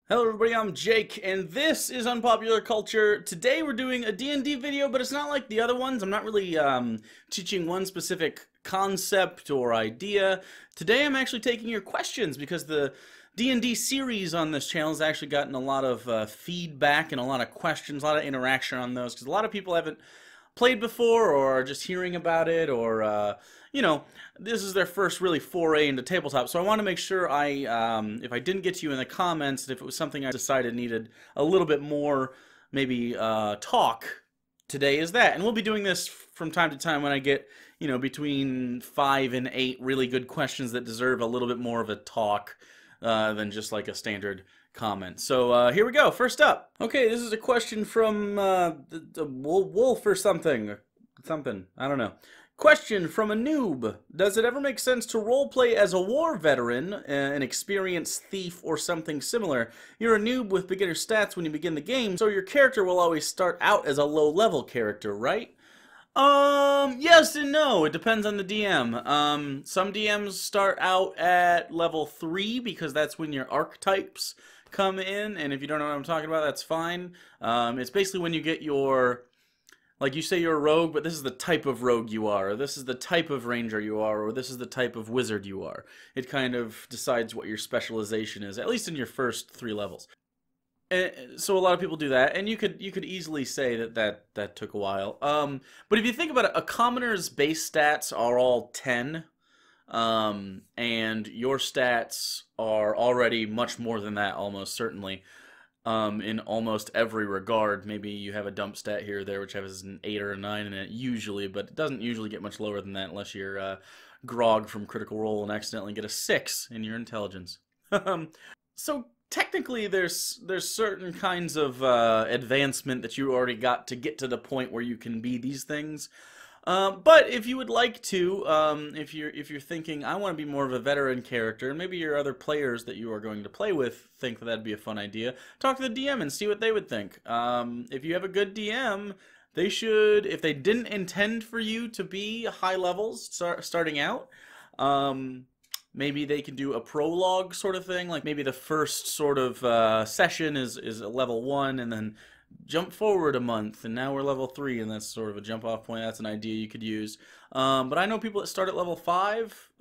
Hello everybody, I'm Jake, and this is Unpopular Culture. Today we're doing a D&D video, but it's not like the other ones. I'm not really teaching one specific concept or idea. Today I'm actually taking your questions because the D&D series on this channel has actually gotten a lot of feedback and a lot of questions, a lot of interaction on those, because a lot of people haven't played before or are just hearing about it, or this is their first really foray into tabletop. So I want to make sure if I didn't get to you in the comments, if it was something I decided needed a little bit more maybe talk, today is that. And we'll be doing this from time to time when I get between 5 and 8 really good questions that deserve a little bit more of a talk than just like a standard comment. So here we go. First up. Okay, this is a question from the Wolf or something. I don't know. Question from a noob. Does it ever make sense to roleplay as a war veteran, an experienced thief, or something similar? You're a noob with beginner stats when you begin the game, so your character will always start out as a low-level character, right? Yes and no. It depends on the DM. Some DMs start out at level 3 because that's when your archetypes come in, and if you don't know what I'm talking about, that's fine. It's basically when you get your, like, you say you're a rogue, but this is the type of rogue you are, or this is the type of ranger you are, or this is the type of wizard you are. It kind of decides what your specialization is, at least in your first 3 levels. So a lot of people do that, and you could easily say that took a while. But if you think about it, a commoner's base stats are all 10, and your stats are already much more than that, almost certainly. In almost every regard. Maybe you have a dump stat here or there which has an 8 or a 9 in it usually, but it doesn't usually get much lower than that unless you're grog from Critical Role and accidentally get a 6 in your intelligence. So technically there's certain kinds of advancement that you already got to get to the point where you can be these things. But if you would like to, if you're thinking, I want to be more of a veteran character, and maybe your other players that you are going to play with think that'd be a fun idea, talk to the DM and see what they would think. If you have a good DM, they should, if they didn't intend for you to be high levels starting out, maybe they can do a prologue sort of thing, like maybe the first sort of session is a level 1, and then jump forward a month, and now we're level 3, and that's sort of a jump off point. That's an idea you could use. But I know people that start at level 5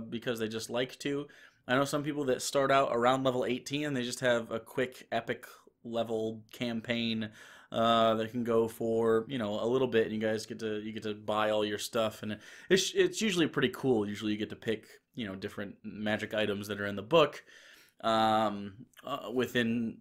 because they just like to. I know some people that start out around level 18 and they just have a quick epic level campaign that can go for a little bit, and you guys get to buy all your stuff, and it's usually pretty cool. Usually you get to pick different magic items that are in the book within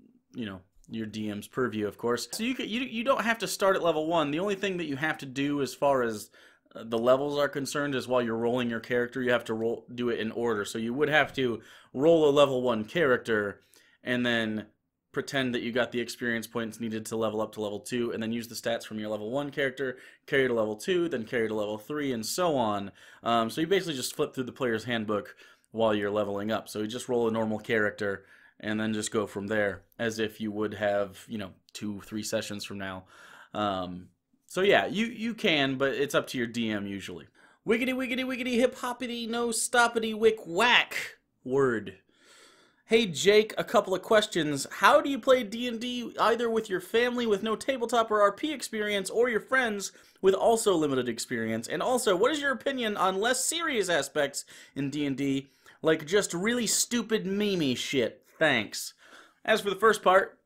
your DM's purview, of course. So you don't have to start at level 1. The only thing that you have to do as far as the levels are concerned is while you're rolling your character, you have to do it in order. So you would have to roll a level 1 character and then pretend that you got the experience points needed to level up to level 2, and then use the stats from your level 1 character, carry to level 2, then carry to level 3, and so on. So you basically just flip through the player's handbook while you're leveling up. So you just roll a normal character and then just go from there as if you would have 2-3 sessions from now. So yeah, you can, but it's up to your DM usually. Wiggity wiggity wiggity hip hoppity no stoppity wick whack word. Hey Jake, a couple of questions. How do you play D&D either with your family with no tabletop or RP experience, or your friends with also limited experience? And also, what is your opinion on less serious aspects in D&D, like just really stupid meme shit? Thanks. As for the first part,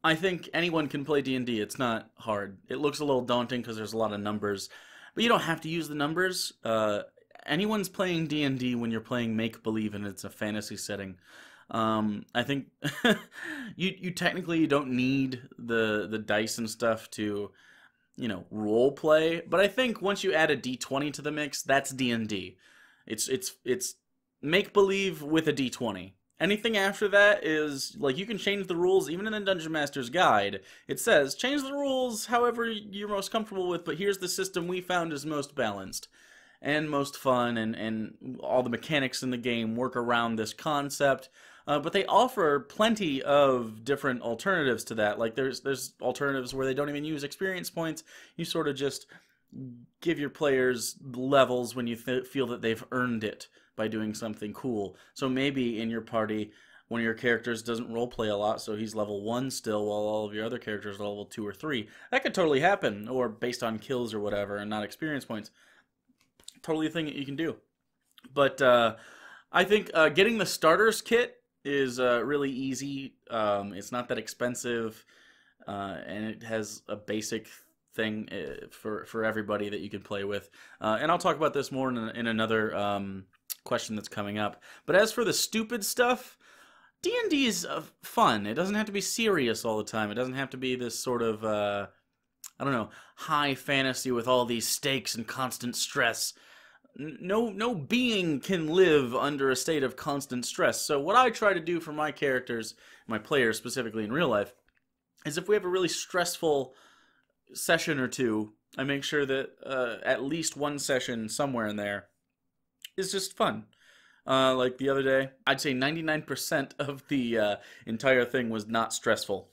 I think anyone can play D&D. It's not hard. It looks a little daunting because there's a lot of numbers, but you don't have to use the numbers. Anyone's playing D&D when you're playing make-believe and it's a fantasy setting. I think you technically don't need the dice and stuff to role play, but I think once you add a D20 to the mix, that's D&D. It's make-believe with a D20. Anything after that is, like, you can change the rules. Even in the Dungeon Master's Guide, it says, change the rules however you're most comfortable with, but here's the system we found is most balanced and most fun, and all the mechanics in the game work around this concept. But they offer plenty of different alternatives to that. Like, there's alternatives where they don't even use experience points. You sort of just give your players levels when you feel that they've earned it by doing something cool. So maybe in your party, one of your characters doesn't roleplay a lot, so he's level 1 still, while all of your other characters are level 2 or 3. That could totally happen, or based on kills or whatever, and not experience points. Totally a thing that you can do. But I think getting the starters kit is really easy. It's not that expensive, and it has a basic thing for everybody that you can play with. And I'll talk about this more in another question that's coming up. But as for the stupid stuff, D&D is fun. It doesn't have to be serious all the time. It doesn't have to be this sort of, I don't know, high fantasy with all these stakes and constant stress. No being can live under a state of constant stress. So what I try to do for my characters, my players specifically in real life, is if we have a really stressful session or two, I make sure that at least one session somewhere in there is just fun. Like the other day, I'd say 99% of the entire thing was not stressful.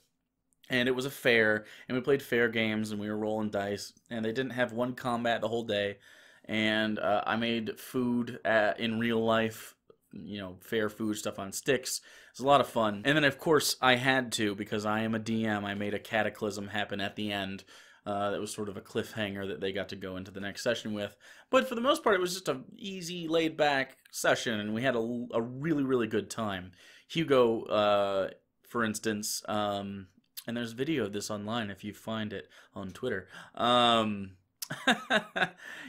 And it was a fair, and we played fair games, and we were rolling dice, and they didn't have one combat the whole day. And I made food in real life, you know, fair food stuff on sticks. It was a lot of fun. And then, of course, I had to, because I am a DM, I made a cataclysm happen at the end. That was sort of a cliffhanger that they got to go into the next session with. But for the most part, it was just an easy, laid-back session, and we had a really, really good time. Hugo, for instance, and there's video of this online if you find it on Twitter.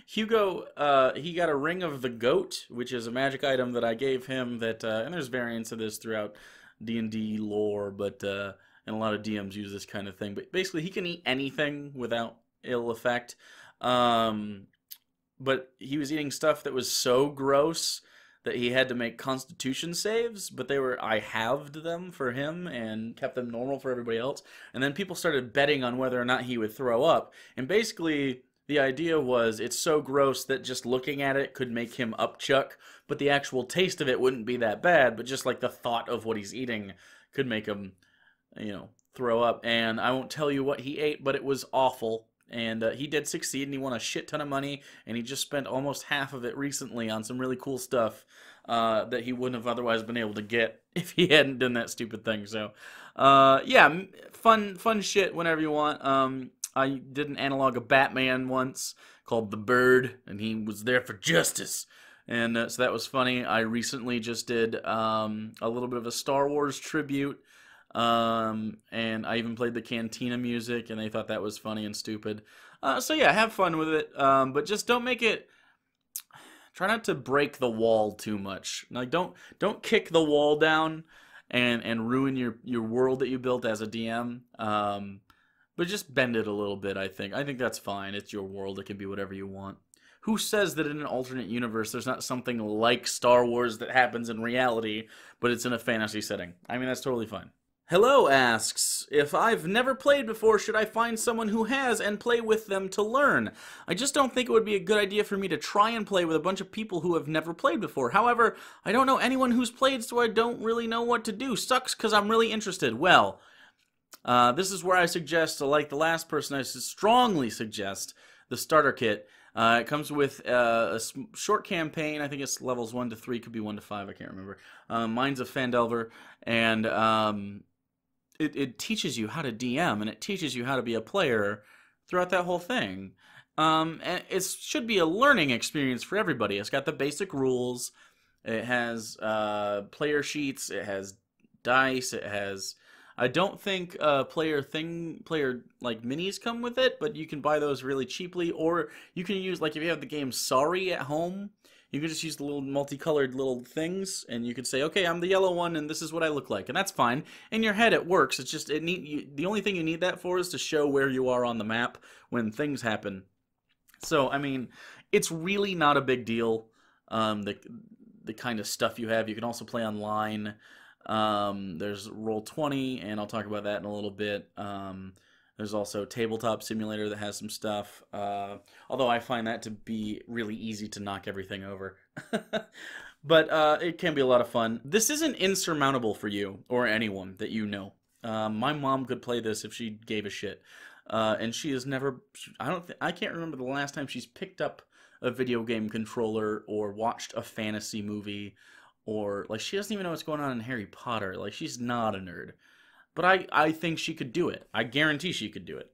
Hugo, he got a Ring of the Goat, which is a magic item that I gave him that, and there's variants of this throughout D&D lore, but, and a lot of DMs use this kind of thing, but basically he can eat anything without ill effect. But he was eating stuff that was so gross that he had to make constitution saves, but I halved them for him and kept them normal for everybody else. And then people started betting on whether or not he would throw up. And basically the idea was it's so gross that just looking at it could make him upchuck, but the actual taste of it wouldn't be that bad, but just like the thought of what he's eating could make him, you know, throw up. And I won't tell you what he ate, but it was awful. And he did succeed, and he won a shit ton of money, and he just spent almost half of it recently on some really cool stuff that he wouldn't have otherwise been able to get if he hadn't done that stupid thing. So, yeah, fun shit whenever you want. I did an analog of Batman once called The Bird, and he was there for justice. And so that was funny. I recently just did a little bit of a Star Wars tribute. And I even played the Cantina music, and they thought that was funny and stupid. So yeah, have fun with it, but just don't make it. Try not to break the wall too much. Like don't kick the wall down and ruin your world that you built as a DM. But just bend it a little bit. I think that's fine. It's your world. It can be whatever you want. Who says that in an alternate universe there's not something like Star Wars that happens in reality, but it's in a fantasy setting? I mean, that's totally fine. Hello asks, if I've never played before, should I find someone who has and play with them to learn? I just don't think it would be a good idea for me to try and play with a bunch of people who have never played before. However, I don't know anyone who's played, so I don't really know what to do. Sucks because I'm really interested. Well, this is where I suggest, like the last person, I strongly suggest the starter kit. It comes with a short campaign. I think it's levels 1 to 3, could be 1 to 5, I can't remember. Mine's a Fandelver, and it teaches you how to DM, and it teaches you how to be a player throughout that whole thing. And it should be a learning experience for everybody. It's got the basic rules. It has player sheets. It has dice. It has... I don't think player like minis come with it, but you can buy those really cheaply, or you can use, like if you have the game Sorry at home, you can just use the little multicolored little things, and you can say, okay, I'm the yellow one, and this is what I look like, and that's fine. In your head, it works. It's just the only thing you need that for is to show where you are on the map when things happen. So, I mean, it's really not a big deal. The kind of stuff you have. You can also play online. There's Roll20, and I'll talk about that in a little bit. There's also Tabletop Simulator that has some stuff, although I find that to be really easy to knock everything over. But it can be a lot of fun. This isn't insurmountable for you or anyone that you know. My mom could play this if she gave a shit, and she has never. I can't remember the last time she's picked up a video game controller or watched a fantasy movie or like she doesn't even know what's going on in Harry Potter. Like she's not a nerd. But I think she could do it. I guarantee she could do it.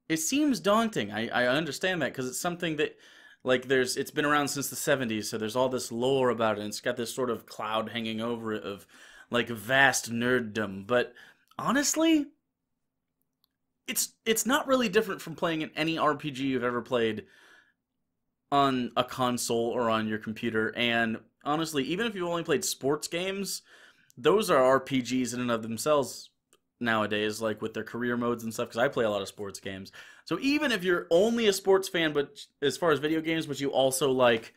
It seems daunting. I understand that because it's something that like it's been around since the 70s, so there's all this lore about it, and it's got this sort of cloud hanging over it of like vast nerddom. But honestly, it's not really different from playing in any RPG you've ever played on a console or on your computer. And honestly, even if you've only played sports games, those are RPGs in and of themselves nowadays, like with their career modes and stuff, because I play a lot of sports games. So even if you're only a sports fan, but as far as video games, but you also like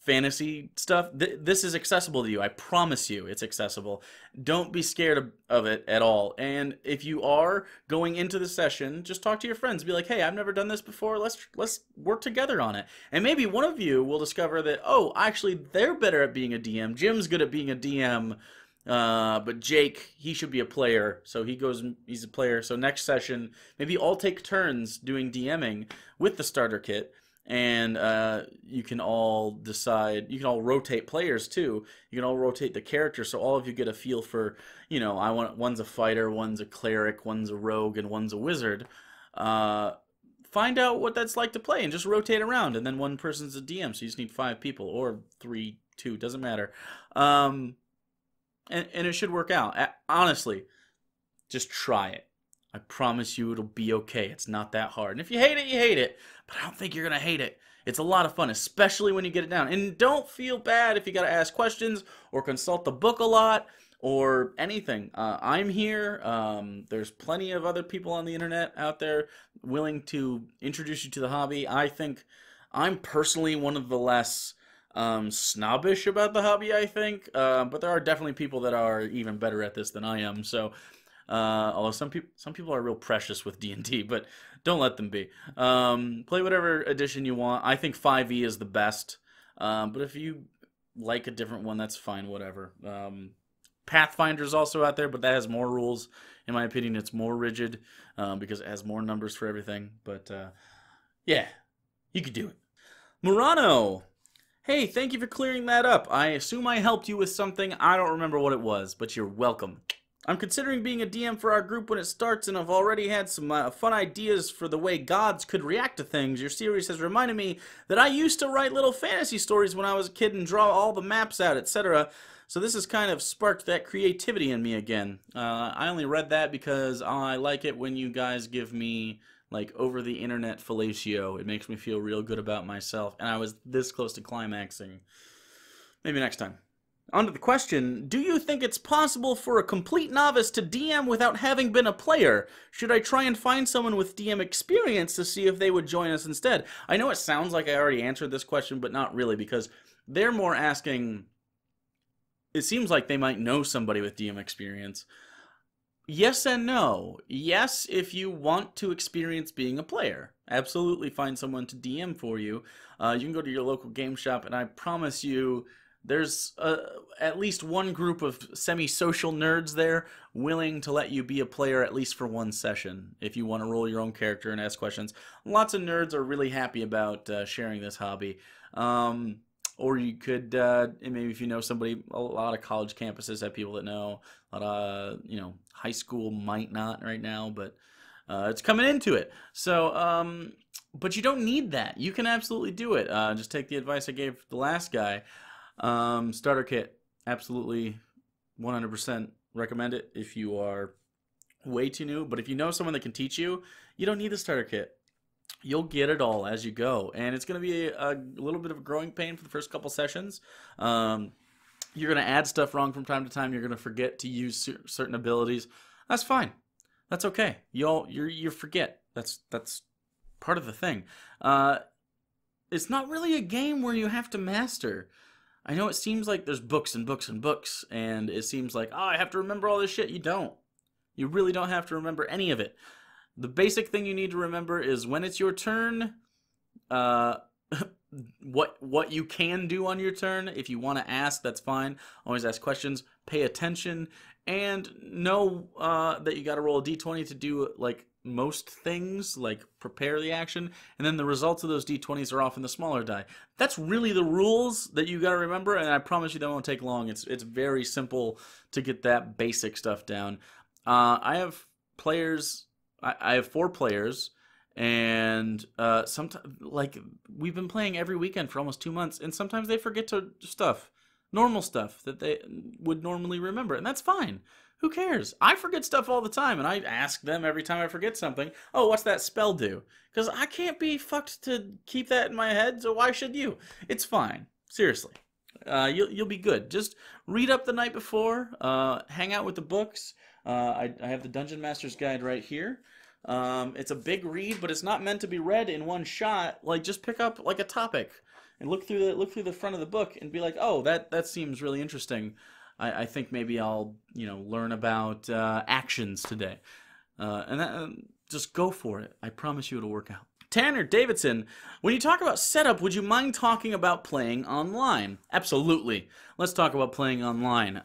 fantasy stuff, this is accessible to you. I promise you it's accessible. Don't be scared of it at all. And if you are going into the session, just talk to your friends. Be like, hey, I've never done this before. Let's work together on it. And maybe one of you will discover that, oh, actually, they're better at being a DM. Jim's good at being a DM. But Jake, he should be a player, so he's a player. So next session, maybe all take turns doing DMing with the starter kit, and you can all decide, you can all rotate players too. You can all rotate the characters, so all of you get a feel for, one's a fighter, one's a cleric, one's a rogue, and one's a wizard. Find out what that's like to play, and just rotate around, and then one person's a DM, so you just need 5 people, or 3, 2, doesn't matter. And it should work out. Honestly, just try it. I promise you it'll be okay. It's not that hard. And if you hate it, you hate it. But I don't think you're going to hate it. It's a lot of fun, especially when you get it down. And don't feel bad if you got to ask questions or consult the book a lot or anything. I'm here. There's plenty of other people on the internet out there willing to introduce you to the hobby. I think I'm personally one of the less snobbish about the hobby, I think, but there are definitely people that are even better at this than I am. So, although some people are real precious with D&D, but don't let them be. Play whatever edition you want. I think 5e is the best, but if you like a different one, that's fine. Whatever. Pathfinder's also out there, but that has more rules. In my opinion, it's more rigid because it has more numbers for everything. But yeah, you could do it. Murano. Hey, thank you for clearing that up. I assume I helped you with something. I don't remember what it was, but you're welcome. I'm considering being a DM for our group when it starts, and I've already had some fun ideas for the way gods could react to things. Your series has reminded me that I used to write little fantasy stories when I was a kid and draw all the maps out, etc. So this has kind of sparked that creativity in me again. I only read that because I like it when you guys give me like over the internet fellatio. It makes me feel real good about myself, and I was this close to climaxing. Maybe next time. On to the question, do you think it's possible for a complete novice to DM without having been a player? Should I try and find someone with DM experience to see if they would join us instead? I know it sounds like I already answered this question, but not really, because they're more asking, it seems like they might know somebody with DM experience. Yes and no. Yes, if you want to experience being a player. Absolutely find someone to DM for you. You can go to your local game shop, and I promise you there's at least one group of semi-social nerds there willing to let you be a player at least for one session if you want to roll your own character and ask questions. Lots of nerds are really happy about sharing this hobby. Or you could, maybe if you know somebody, a lot of college campuses have people that know. A lot of, high school might not right now, but it's coming into it. So, but you don't need that. You can absolutely do it. Just take the advice I gave the last guy. Starter kit, absolutely 100% recommend it if you are way too new. But if you know someone that can teach you, you don't need the starter kit. You'll get it all as you go, and it's going to be a little bit of a growing pain for the first couple sessions. You're going to add stuff wrong from time to time. You're going to forget to use certain abilities. That's fine. That's okay. You forget. That's part of the thing. It's not really a game where you have to master. I know it seems like there's books and books and books, and it seems like, oh, I have to remember all this shit. You don't. You really don't have to remember any of it. The basic thing you need to remember is when it's your turn, what you can do on your turn. If you want to ask, that's fine. Always ask questions. Pay attention, and know that you got to roll a d20 to do like most things, like prepare the action, and then the results of those d20s are often the smaller die. That's really the rules that you got to remember, and I promise you that won't take long. It's very simple to get that basic stuff down. I have players. I have 4 players. And sometimes, like, we've been playing every weekend for almost 2 months, and sometimes they forget normal stuff that they would normally remember, and that's fine. Who cares? I forget stuff all the time, and I ask them every time I forget something, oh, what's that spell do? Because I can't be fucked to keep that in my head, so why should you? It's fine. Seriously. You'll be good. Just read up the night before, hang out with the books. I have the Dungeon Master's Guide right here. It's a big read, but it's not meant to be read in one shot. Like, just pick up like a topic and look through the front of the book and be like, oh, that seems really interesting. I think maybe I'll learn about actions today, just go for it. I promise you it'll work out. Tanner Davidson, when you talk about setup, would you mind talking about playing online? Absolutely. Let's talk about playing online.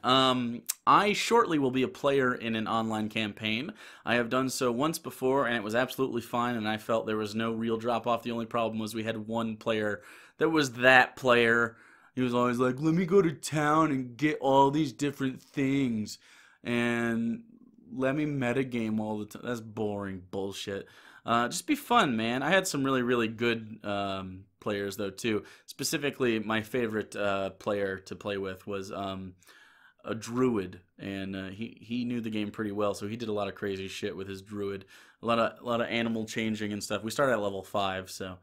I shortly will be a player in an online campaign. I have done so once before, and it was absolutely fine, and I felt there was no real drop-off. The only problem was we had one player that was that player. He was always like, let me go to town and get all these different things, and let me metagame all the time. That's boring bullshit. Just be fun, man. I had some really, really good players, though, too. Specifically, my favorite player to play with was a druid, and he knew the game pretty well, so he did a lot of crazy shit with his druid. A lot of animal changing and stuff. We started at level 5, so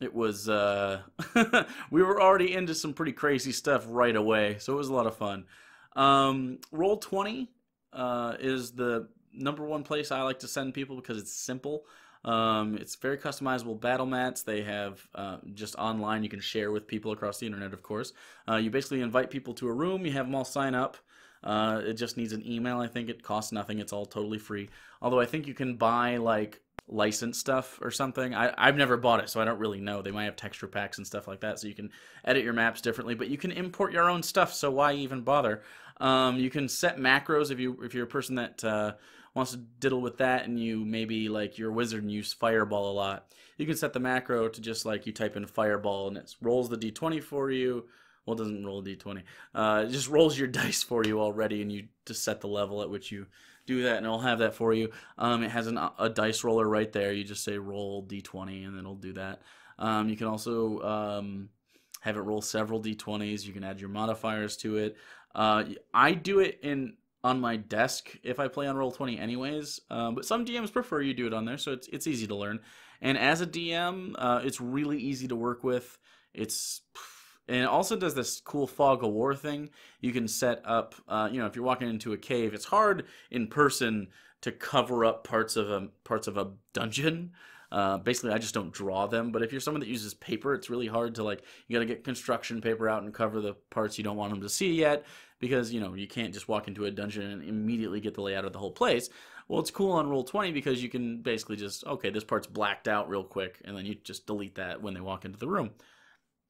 it was we were already into some pretty crazy stuff right away, so it was a lot of fun. Roll20 is the #1 place I like to send people because it's simple. It's very customizable battle mats. They have just online. You can share with people across the internet, of course. You basically invite people to a room. You have them all sign up. It just needs an email. I think it costs nothing. It's all totally free. Although I think you can buy like licensed stuff or something. I've never bought it, so I don't really know. They might have texture packs and stuff like that, so you can edit your maps differently. But you can import your own stuff, so why even bother? You can set macros if you're a person that wants to diddle with that, and you maybe like you're a wizard and use fireball a lot. You can set the macro to just like you type in fireball and it rolls the d20 for you. Well, it doesn't roll a d20. It just rolls your dice for you already, and you just set the level at which you do that, and it'll have that for you. It has a dice roller right there. You just say roll d20, and it'll do that. You can also have it roll several d20s. You can add your modifiers to it. I do it on my desk if I play on Roll20 anyways, but some DMs prefer you do it on there, so it's easy to learn. And as a DM, it's really easy to work with. And it also does this cool fog of war thing. You can set up, if you're walking into a cave, it's hard in person to cover up parts of a dungeon. Basically, I just don't draw them. But if you're someone that uses paper, it's really hard to you got to get construction paper out and cover the parts you don't want them to see yet, because you can't just walk into a dungeon and immediately get the layout of the whole place. Well, it's cool on Roll20 because you can basically just, okay, this part's blacked out real quick, and then you just delete that when they walk into the room.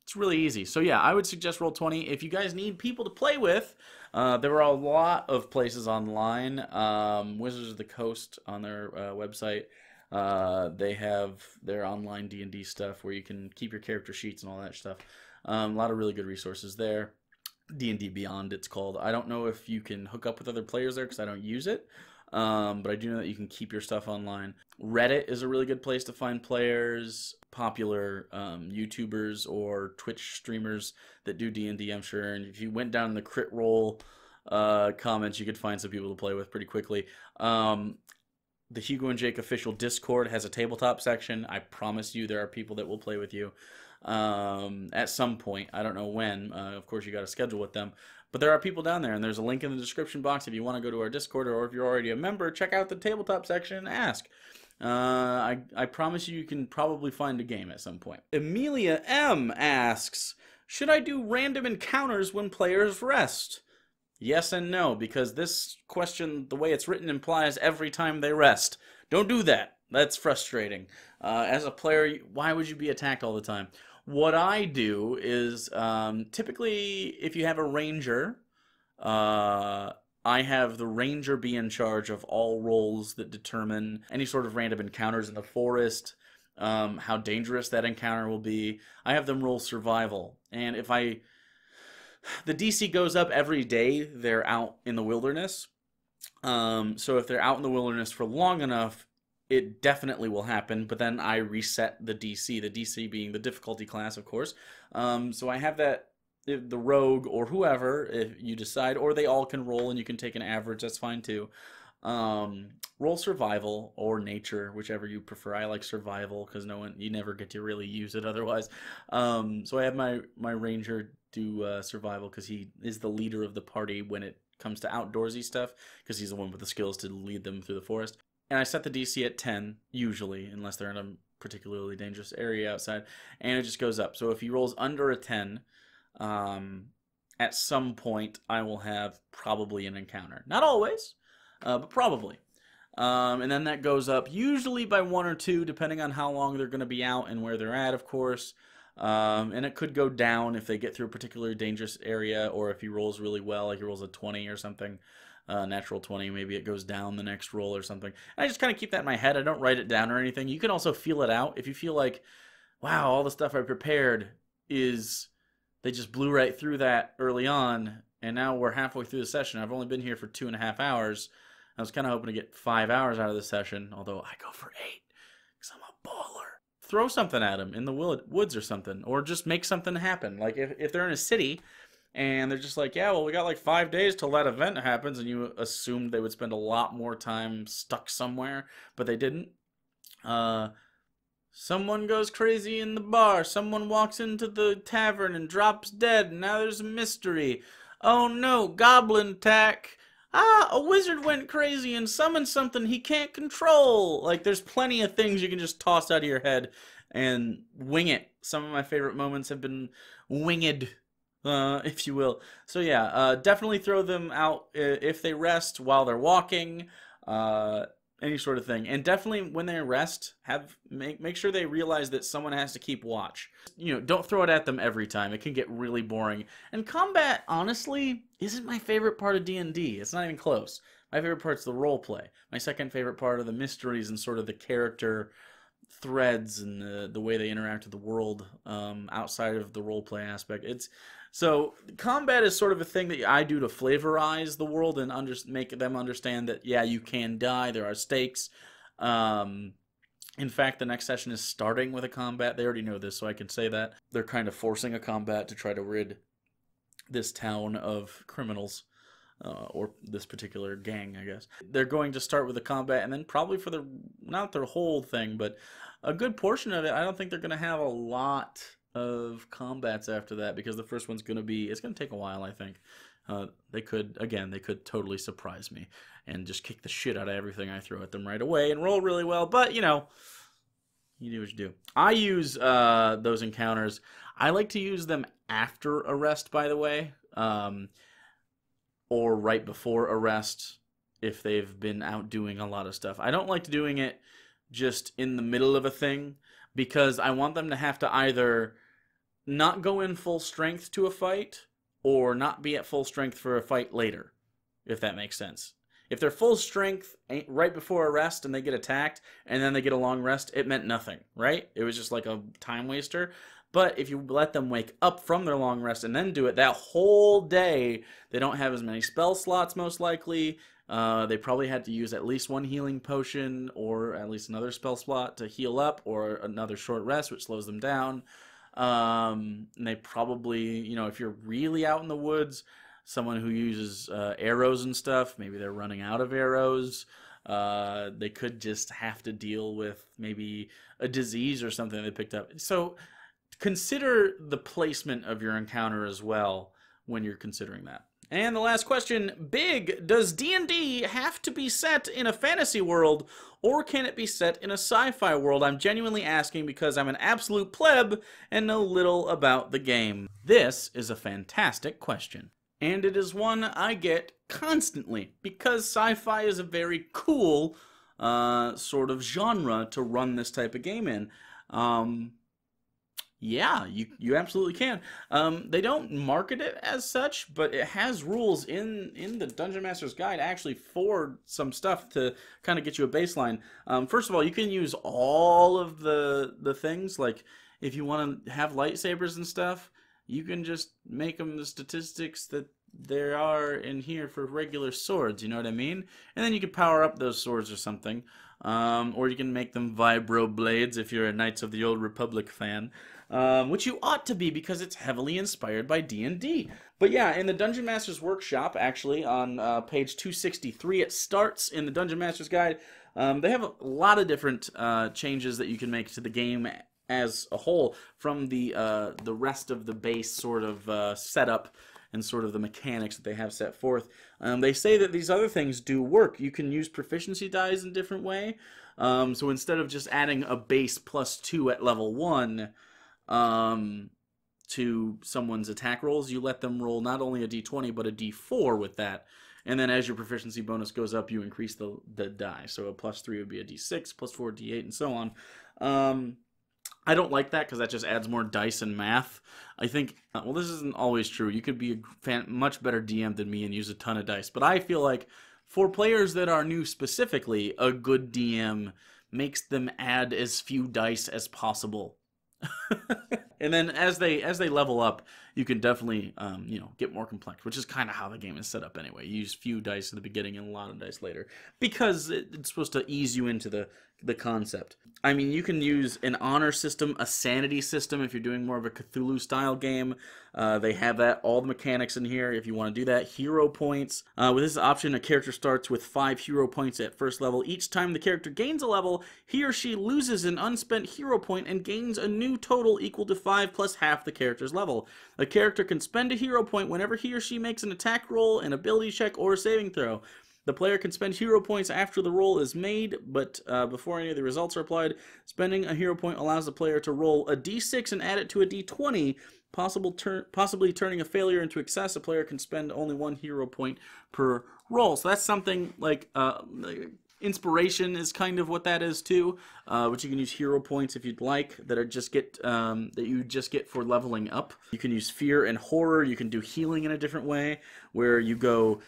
It's really easy. So yeah, I would suggest Roll20. If you guys need people to play with, there are a lot of places online. Wizards of the Coast on their website. They have their online D&D stuff where you can keep your character sheets and all that stuff. A lot of really good resources there. D&D Beyond, it's called. I don't know if you can hook up with other players there because I don't use it. But I do know that you can keep your stuff online. Reddit is a really good place to find players, popular YouTubers or Twitch streamers that do D&D, I'm sure. And if you went down in the crit roll comments, you could find some people to play with pretty quickly. The Hugo and Jake official Discord has a tabletop section. I promise you there are people that will play with you at some point. I don't know when. Of course, you got to schedule with them. But there are people down there, and there's a link in the description box if you want to go to our Discord, or if you're already a member, check out the tabletop section and ask. I promise you can probably find a game at some point. Amelia M. asks, should I do random encounters when players rest? Yes and no, because this question, the way it's written, implies every time they rest. Don't do that. That's frustrating. As a player, why would you be attacked all the time? What I do is typically if you have a ranger, uh, I have the ranger be in charge of all rolls that determine any sort of random encounters in the forest, how dangerous that encounter will be. I have them roll survival, and if the DC goes up every day they're out in the wilderness. So if they're out in the wilderness for long enough, it definitely will happen, but then I reset the DC being the difficulty class, of course. So I have that, the rogue or whoever, if you decide, or they all can roll and you can take an average, that's fine too. Roll survival or nature, whichever you prefer. I like survival because you never get to really use it otherwise. So I have my ranger do survival because he is the leader of the party when it comes to outdoorsy stuff, because he's the one with the skills to lead them through the forest. And I set the DC at 10, usually, unless they're in a particularly dangerous area outside, and it just goes up. So if he rolls under a 10, at some point I will have probably an encounter. Not always, but probably. And then that goes up usually by 1 or 2, depending on how long they're going to be out and where they're at, of course. And it could go down if they get through a particularly dangerous area, or if he rolls really well, like he rolls a 20 or something. Natural 20, maybe it goes down the next roll or something. And I just kind of keep that in my head. I don't write it down or anything. You can also feel it out. If you feel like, wow, all the stuff I prepared they just blew right through that early on, and now we're halfway through the session. I've only been here for 2.5 hours. I was kind of hoping to get 5 hours out of the session, although I go for 8, because I'm a baller. Throw something at them in the woods or something, or just make something happen. Like if they're in a city, and they're just like, yeah, well, we got like 5 days till that event happens, and you assumed they would spend a lot more time stuck somewhere, but they didn't. Someone goes crazy in the bar, someone walks into the tavern and drops dead, and now there's a mystery. Oh no, goblin attack. A wizard went crazy and summoned something he can't control. Like, there's plenty of things you can just toss out of your head and wing it. Some of my favorite moments have been winged, if you will. So yeah, definitely throw them out if they rest while they're walking, any sort of thing. And definitely when they rest, make sure they realize that someone has to keep watch. You know, don't throw it at them every time. It can get really boring. And combat, honestly, isn't my favorite part of D&D. It's not even close. My favorite part's the role play. My second favorite part are the mysteries and sort of the character threads and the way they interact with the world outside of the role play aspect. So combat is sort of a thing that I do to flavorize the world and make them understand that, yeah, you can die, there are stakes. In fact, the next session is starting with a combat. They already know this, so I can say that. They're kind of forcing a combat to try to rid this town of criminals, or this particular gang, I guess. They're going to start with a combat, and then probably for not their whole thing, but a good portion of it, I don't think they're going to have a lot of combats after that, because the first one's going to be, it's going to take a while, I think. They could totally surprise me and just kick the shit out of everything I throw at them right away and roll really well, but, you know, you do what you do. I use those encounters. I like to use them after arrest, by the way, or right before arrest if they've been out doing a lot of stuff. I don't like doing it just in the middle of a thing, because I want them to have to either not go in full strength to a fight or not be at full strength for a fight later, if that makes sense. If they're full strength right before arrest and they get attacked and then they get a long rest, it meant nothing, right? It was just like a time waster. But if you let them wake up from their long rest and then do it that whole day, they don't have as many spell slots most likely. They probably had to use at least one healing potion or at least another spell slot to heal up, or another short rest, which slows them down. And they probably, you know, if you're really out in the woods, someone who uses arrows and stuff, maybe they're running out of arrows. They could just have to deal with maybe a disease or something they picked up. So consider the placement of your encounter as well when you're considering that. And the last question, big, does D&D have to be set in a fantasy world, or can it be set in a sci-fi world? I'm genuinely asking because I'm an absolute pleb and know little about the game. This is a fantastic question, and it is one I get constantly, because sci-fi is a very cool sort of genre to run this type of game in. Yeah, you absolutely can. They don't market it as such, but it has rules in the Dungeon Master's Guide actually for some stuff to kind of get you a baseline. First of all, you can use all of the things. Like if you want to have lightsabers and stuff, you can just make them the statistics that there are in here for regular swords. You know what I mean? And then you can power up those swords or something. Or you can make them vibro blades if you're a Knights of the Old Republic fan. Which you ought to be because it's heavily inspired by D&D. But yeah, in the Dungeon Master's Workshop, actually, on page 263, it starts in the Dungeon Master's Guide. They have a lot of different changes that you can make to the game as a whole from the rest of the base sort of setup and sort of the mechanics that they have set forth. They say that these other things do work. You can use proficiency dice in a different way. So instead of just adding a base +2 at level 1 to someone's attack rolls, you let them roll not only a d20 but a d4 with that. And then as your proficiency bonus goes up, you increase the die. So a +3 would be a d6, +4 d8, and so on. I don't like that because that just adds more dice and math. I think, well, this isn't always true. You could be a much better DM than me and use a ton of dice. But I feel like for players that are new specifically, a good DM makes them add as few dice as possible. And then as they level up, you can definitely get more complex, which is kind of how the game is set up anyway. You use few dice at the beginning and a lot of dice later because it's supposed to ease you into the concept. I mean, you can use an honor system, a sanity system if you're doing more of a Cthulhu style game. They have that, all the mechanics in here if you want to do that. Hero points. With this option, a character starts with 5 hero points at first level. Each time the character gains a level, he or she loses an unspent hero point and gains a new total equal to 5 plus half the character's level. A character can spend a hero point whenever he or she makes an attack roll, an ability check, or a saving throw. The player can spend hero points after the roll is made, but before any of the results are applied. Spending a hero point allows the player to roll a d6 and add it to a d20, possibly turning a failure into a success. A player can spend only 1 hero point per roll. So that's something like inspiration is kind of what that is too, which you can use hero points if you'd like that you just get for leveling up. You can use fear and horror. You can do healing in a different way where you go.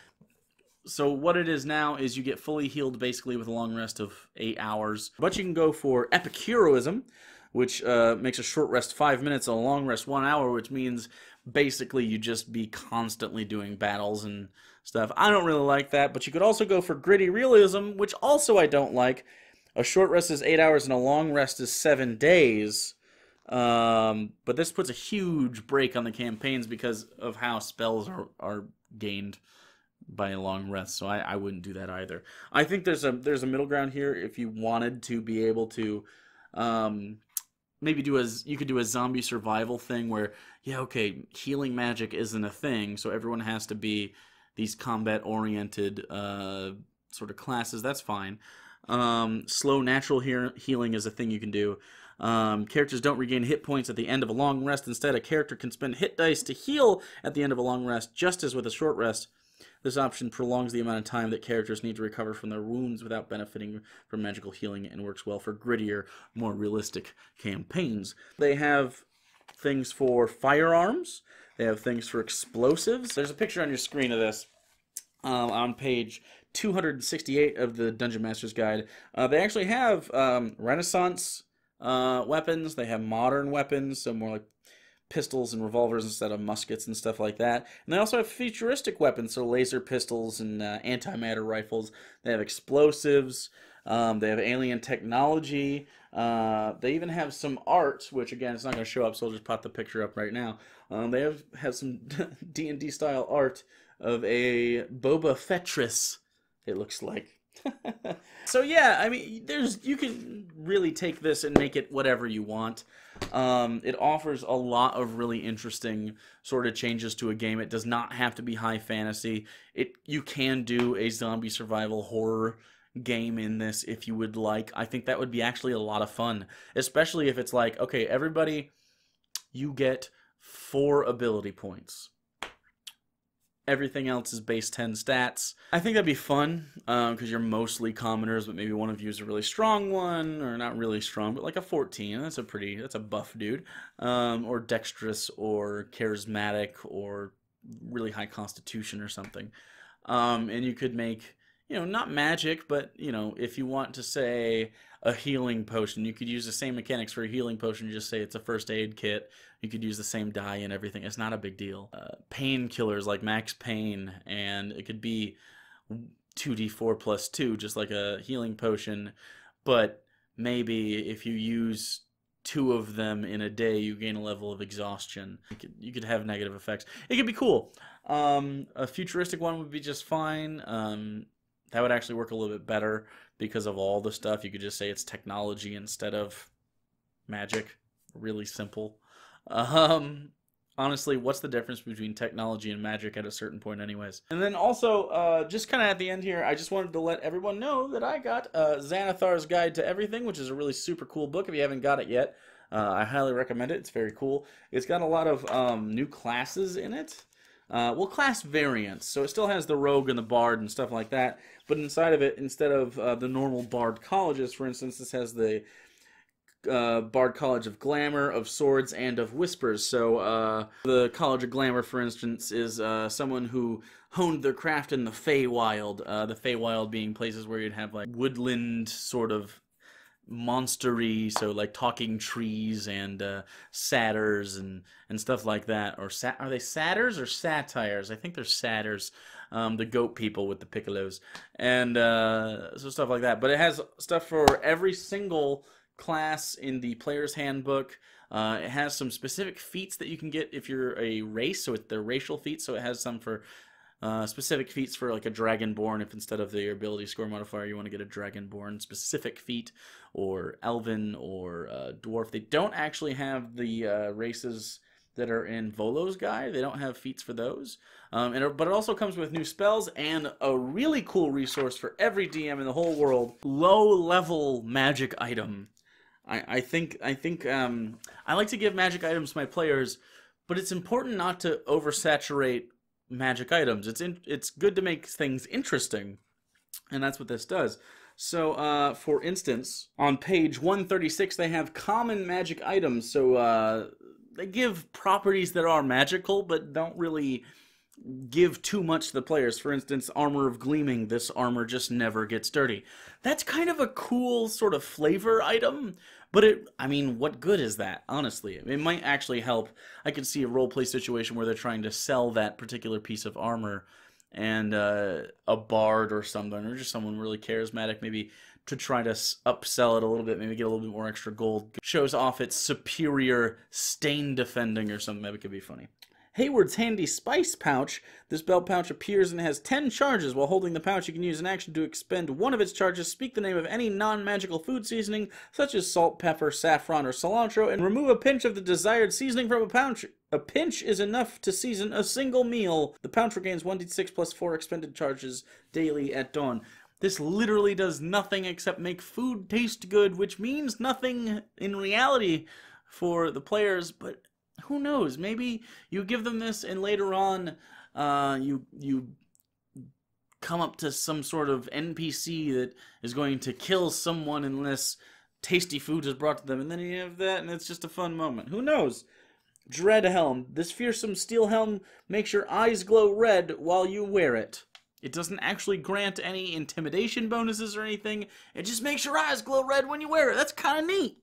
So what it is now is you get fully healed basically with a long rest of 8 hours. But you can go for epic heroism, which makes a short rest 5 minutes, a long rest 1 hour, which means basically you just be constantly doing battles and stuff. I don't really like that, but you could also go for gritty realism, which also I don't like. A short rest is 8 hours and a long rest is 7 days. But this puts a huge break on the campaigns because of how spells are gained by a long rest, so I wouldn't do that either. I think there's a middle ground here if you wanted to be able to maybe you could do a zombie survival thing where, yeah, okay, healing magic isn't a thing, so everyone has to be these combat-oriented sort of classes. That's fine. Slow natural healing is a thing you can do. Characters don't regain hit points at the end of a long rest. Instead, a character can spend hit dice to heal at the end of a long rest, just as with a short rest. This option prolongs the amount of time that characters need to recover from their wounds without benefiting from magical healing and works well for grittier, more realistic campaigns. They have things for firearms. They have things for explosives. There's a picture on your screen of this on page 268 of the Dungeon Master's Guide. They actually have Renaissance weapons. They have modern weapons, so more like pistols and revolvers instead of muskets and stuff like that. And they also have futuristic weapons, so laser pistols and antimatter rifles. They have explosives. They have alien technology. They even have some art, which again, it's not going to show up, so I'll just pop the picture up right now. They have some D&D style art of a Boba Fettress, it looks like. So yeah, I mean, you can really take this and make it whatever you want. It offers a lot of really interesting sort of changes to a game. It does not have to be high fantasy. You can do a zombie survival horror game in this if you would like. I think that would be actually a lot of fun, especially if it's like, okay, everybody, you get 4 ability points. Everything else is base 10 stats. I think that'd be fun, because you're mostly commoners, but maybe one of you is a really strong one, or not really strong, but like a 14. That's a buff dude. Or dexterous, or charismatic, or really high constitution or something. And you could make, not magic, but, if you want to say a healing potion, you could use the same mechanics for a healing potion. You just say it's a first aid kit. You could use the same die and everything. It's not a big deal. Painkillers like max pain, and it could be 2d4 plus 2, just like a healing potion. But maybe if you use 2 of them in a day, you gain a level of exhaustion. You could have negative effects. It could be cool. A futuristic one would be just fine. That would actually work a little bit better because of all the stuff. You could just say it's technology instead of magic. Really simple. Honestly, what's the difference between technology and magic at a certain point anyways? And then also, just kind of at the end here, I just wanted to let everyone know that I got Zanna, Thars Guide to Everything, which is a really super cool book. If you haven't got it yet, I highly recommend it. It's very cool. It's got a lot of new classes in it. Well, class variants. So it still has the rogue and the bard and stuff like that. But inside of it, instead of the normal bard colleges, for instance, this has the Bard College of Glamour, of Swords, and of Whispers. So the College of Glamour, for instance, is someone who honed their craft in the Feywild. The Feywild being places where you'd have like woodland sort of monstery, so like talking trees and satyrs and stuff like that. Or are they satyrs or satires? I think they're satyrs. The goat people with the piccolos and so stuff like that. But it has stuff for every single class in the player's handbook. It has some specific feats that you can get if you're a race, so it's their racial feats. So it has some for specific feats for like a dragonborn, if instead of the ability score modifier you want to get a dragonborn specific feat, or elven, or dwarf. They don't actually have the races that are in Volo's guide. They don't have feats for those. But it also comes with new spells and a really cool resource for every DM in the whole world: low-level magic item. I think I like to give magic items to my players, but it's important not to oversaturate magic items. It's good to make things interesting, and that's what this does. So, for instance, on page 136, they have common magic items. So, they give properties that are magical, but don't really give too much to the players. For instance, Armor of Gleaming. This armor just never gets dirty. That's kind of a cool sort of flavor item, but I mean, what good is that, honestly? It might actually help. I could see a roleplay situation where they're trying to sell that particular piece of armor, and a bard or something, or just someone really charismatic, maybe to try to upsell it a little bit, maybe get a little bit more extra gold. Shows off its superior stain defending or something. That could be funny. Hayward's Handy Spice Pouch. This belt pouch appears and has 10 charges. While holding the pouch, you can use an action to expend one of its charges, speak the name of any non-magical food seasoning, such as salt, pepper, saffron, or cilantro, and remove a pinch of the desired seasoning from a pouch. A pinch is enough to season a single meal. The pouch regains 1d6 plus 4 expended charges daily at dawn. This literally does nothing except make food taste good, which means nothing in reality for the players, but who knows? Maybe you give them this, and later on, you come up to some sort of NPC that is going to kill someone unless tasty food is brought to them, and then you have that, and it's just a fun moment. Who knows? Dread Helm. This fearsome steel helm makes your eyes glow red while you wear it. It doesn't actually grant any intimidation bonuses or anything. It just makes your eyes glow red when you wear it. That's kind of neat.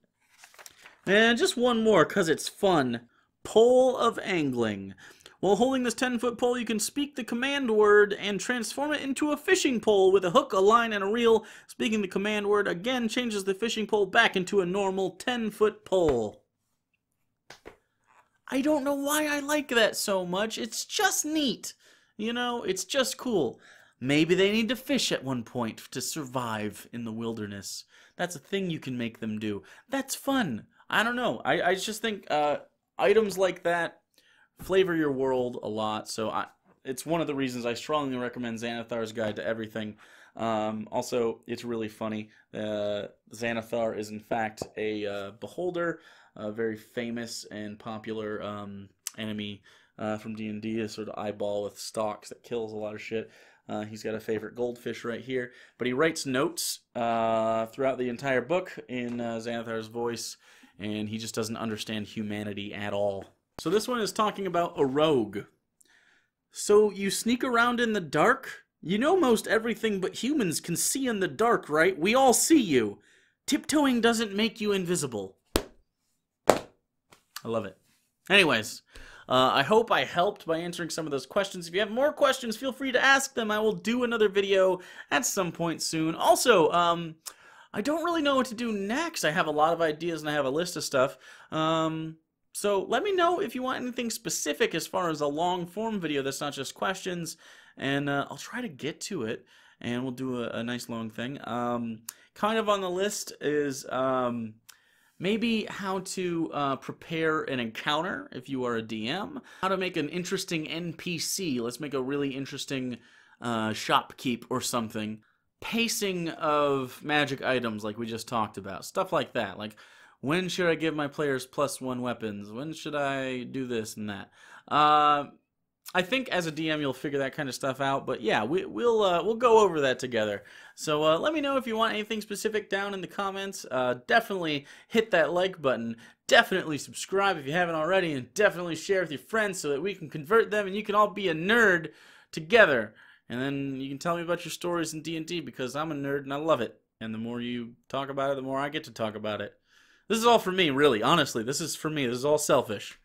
And just one more, because it's fun. Pole of Angling. While holding this 10-foot pole, you can speak the command word and transform it into a fishing pole with a hook, a line, and a reel. Speaking the command word again changes the fishing pole back into a normal 10-foot pole. I don't know why I like that so much. It's just neat. You know, it's just cool. Maybe they need to fish at one point to survive in the wilderness. That's a thing you can make them do. That's fun. I don't know. I just think items like that flavor your world a lot. So it's one of the reasons I strongly recommend Zanna, Thars Guide to Everything. Also, it's really funny. Zanna Thar is in fact a beholder, a very famous and popular enemy from D&D, a sort of eyeball with stalks that kills a lot of shit. He's got a favorite goldfish right here. But he writes notes throughout the entire book in Xanathar's voice, and he just doesn't understand humanity at all. So this one is talking about a rogue. So you sneak around in the dark? You know most everything but humans can see in the dark, right? We all see you. Tiptoeing doesn't make you invisible. I love it. Anyways, I hope I helped by answering some of those questions. If you have more questions, feel free to ask them. I will do another video at some point soon. Also, I don't really know what to do next. I have a lot of ideas and I have a list of stuff. So let me know if you want anything specific as far as a long form video that's not just questions, and I'll try to get to it, and we'll do a nice long thing. Kind of on the list is maybe how to prepare an encounter if you are a DM, how to make an interesting NPC. Let's make a really interesting shopkeep or something. Pacing of magic items like we just talked about. Stuff like that. Like, when should I give my players +1 weapons? When should I do this and that? I think as a DM you'll figure that kind of stuff out, but yeah, we'll go over that together. So let me know if you want anything specific down in the comments. Definitely hit that like button. Definitely subscribe if you haven't already, and definitely share with your friends so that we can convert them and you can all be a nerd together. And then you can tell me about your stories in D&D, because I'm a nerd and I love it. And the more you talk about it, the more I get to talk about it. This is all for me, really. Honestly, this is for me. This is all selfish.